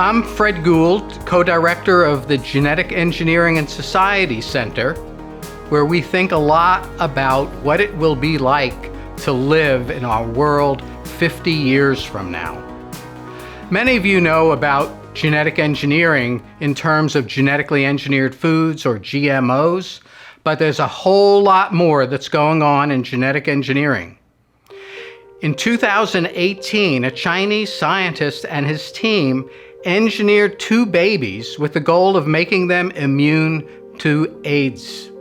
I'm Fred Gould, co-director of the Genetic Engineering and Society Center, where we think a lot about what it will be like to live in our world 50 years from now. Many of you know about genetic engineering in terms of genetically engineered foods or GMOs, but there's a whole lot more that's going on in genetic engineering. In 2018, a Chinese scientist and his team engineered 2 babies with the goal of making them immune to AIDS.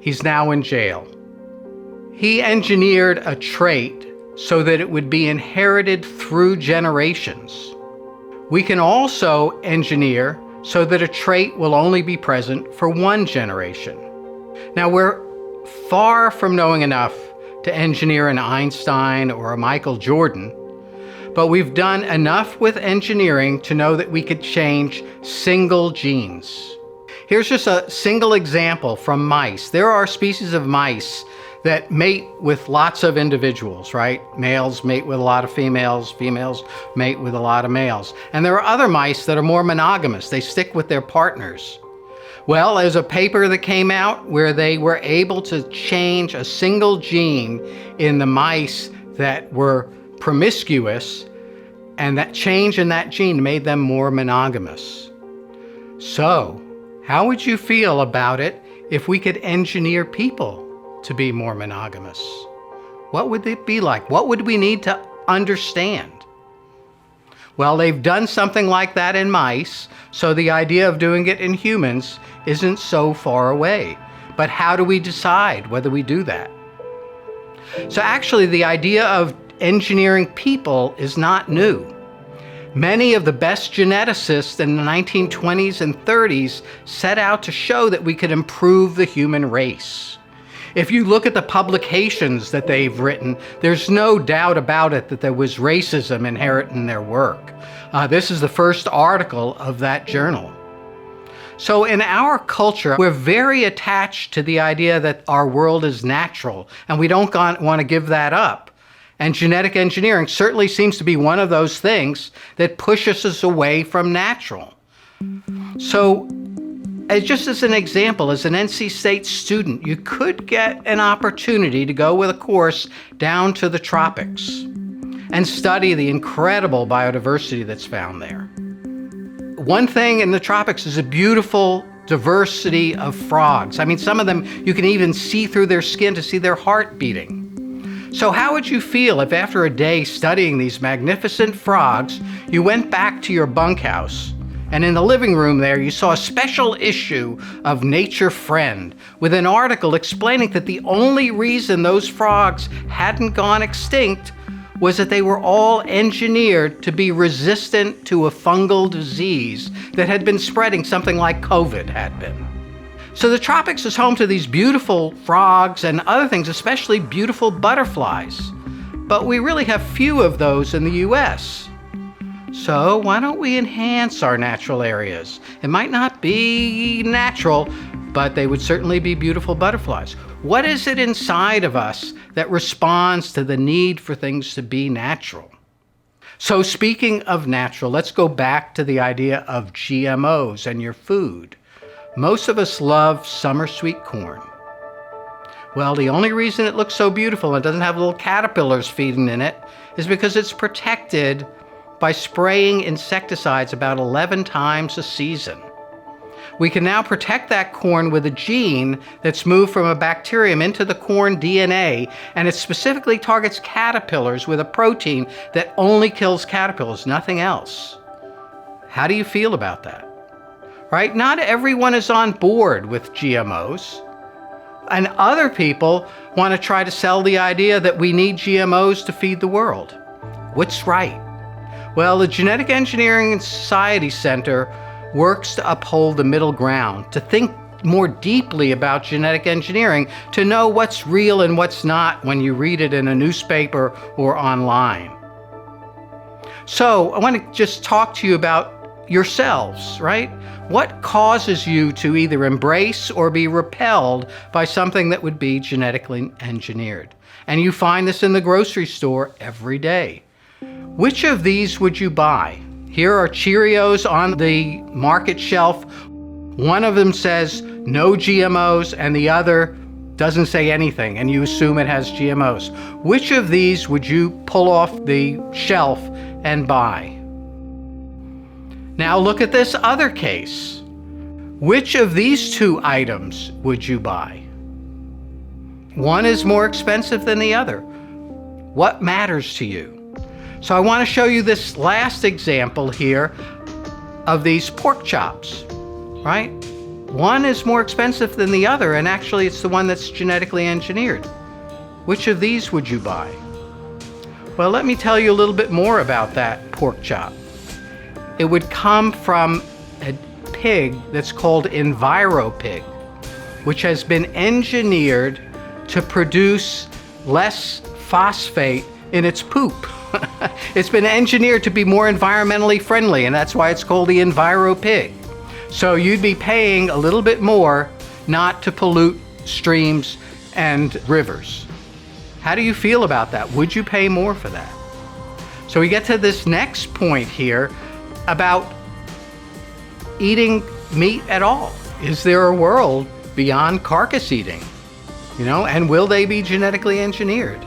He's now in jail. He engineered a trait so that it would be inherited through generations. We can also engineer so that a trait will only be present for 1 generation. Now, we're far from knowing enough to engineer an Einstein or a Michael Jordan, but we've done enough with engineering to know that we could change single genes. Here's just a single example from mice. There are species of mice that mate with lots of individuals, right? Males mate with a lot of females, females mate with a lot of males. And there are other mice that are more monogamous. They stick with their partners. Well, there's a paper that came out where they were able to change a single gene in the mice that were promiscuous, and that change in that gene made them more monogamous. So, how would you feel about it if we could engineer people to be more monogamous? What would it be like? What would we need to understand? Well, they've done something like that in mice, so the idea of doing it in humans isn't so far away. But how do we decide whether we do that? So actually, the idea of engineering people is not new. Many of the best geneticists in the 1920s and 30s set out to show that we could improve the human race. If you look at the publications that they've written, there's no doubt about it that there was racism inherent in their work. This is the first article of that journal. So in our culture, we're very attached to the idea that our world is natural, and we don't want to give that up. And genetic engineering certainly seems to be one of those things that pushes us away from natural. So, just as an example, as an NC State student, you could get an opportunity to go with a course down to the tropics and study the incredible biodiversity that's found there. One thing in the tropics is a beautiful diversity of frogs. I mean, some of them, you can even see through their skin to see their heart beating. So how would you feel if after a day studying these magnificent frogs, you went back to your bunkhouse and in the living room there you saw a special issue of Nature Friend with an article explaining that the only reason those frogs hadn't gone extinct was that they were all engineered to be resistant to a fungal disease that had been spreading, something like COVID had been. So the tropics is home to these beautiful frogs and other things, especially beautiful butterflies. But we really have few of those in the US. So why don't we enhance our natural areas? It might not be natural, but they would certainly be beautiful butterflies. What is it inside of us that responds to the need for things to be natural? So speaking of natural, let's go back to the idea of GMOs and your food. Most of us love summer sweet corn. Well, the only reason it looks so beautiful and doesn't have little caterpillars feeding in it is because it's protected by spraying insecticides about 11 times a season. We can now protect that corn with a gene that's moved from a bacterium into the corn DNA, and it specifically targets caterpillars with a protein that only kills caterpillars, nothing else. How do you feel about that? Right? Not everyone is on board with GMOs. And other people want to try to sell the idea that we need GMOs to feed the world. What's right? Well, the Genetic Engineering and Society Center works to uphold the middle ground, to think more deeply about genetic engineering, to know what's real and what's not when you read it in a newspaper or online. So I want to just talk to you about yourselves, right? What causes you to either embrace or be repelled by something that would be genetically engineered? And you find this in the grocery store every day. Which of these would you buy? Here are Cheerios on the market shelf. One of them says no GMOs and the other doesn't say anything, and you assume it has GMOs. Which of these would you pull off the shelf and buy? Now look at this other case. Which of these two items would you buy? One is more expensive than the other. What matters to you? So I want to show you this last example here of these pork chops, right? One is more expensive than the other, and actually it's the one that's genetically engineered. Which of these would you buy? Well, let me tell you a little bit more about that pork chop. It would come from a pig that's called EnviroPig, which has been engineered to produce less phosphate in its poop. It's been engineered to be more environmentally friendly, and that's why it's called the EnviroPig. So you'd be paying a little bit more not to pollute streams and rivers. How do you feel about that? Would you pay more for that? So we get to this next point here about eating meat at all. Is there a world beyond carcass eating? And will they be genetically engineered?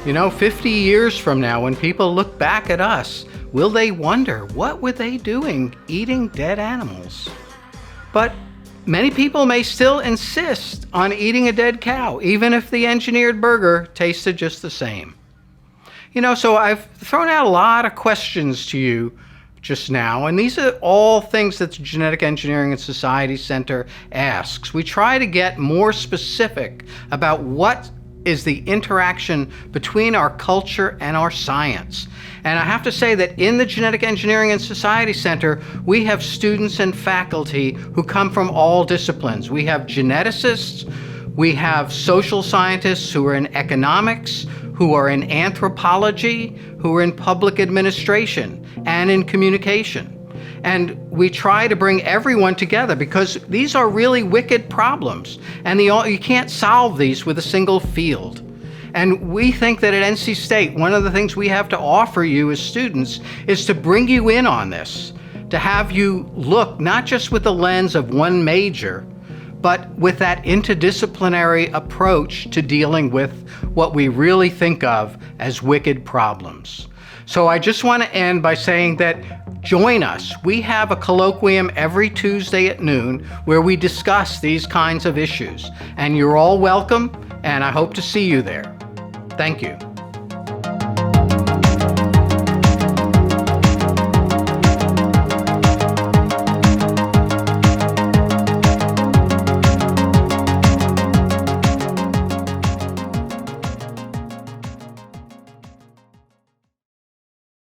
50 years from now, when people look back at us, will they wonder, what were they doing eating dead animals? But many people may still insist on eating a dead cow, even if the engineered burger tasted just the same. So I've thrown out a lot of questions to you just now, and these are all things that the Genetic Engineering and Society Center asks. We try to get more specific about what is the interaction between our culture and our science. And I have to say that in the Genetic Engineering and Society Center, we have students and faculty who come from all disciplines. We have geneticists, we have social scientists who are in economics, who are in anthropology, who are in public administration and in communication. And we try to bring everyone together because these are really wicked problems, and you can't solve these with a single field. And we think that at NC State, one of the things we have to offer you as students is to bring you in on this, to have you look not just with the lens of one major, but with that interdisciplinary approach to dealing with what we really think of as wicked problems. So I just want to end by saying that join us. We have a colloquium every Tuesday at noon where we discuss these kinds of issues. And you're all welcome, and I hope to see you there. Thank you.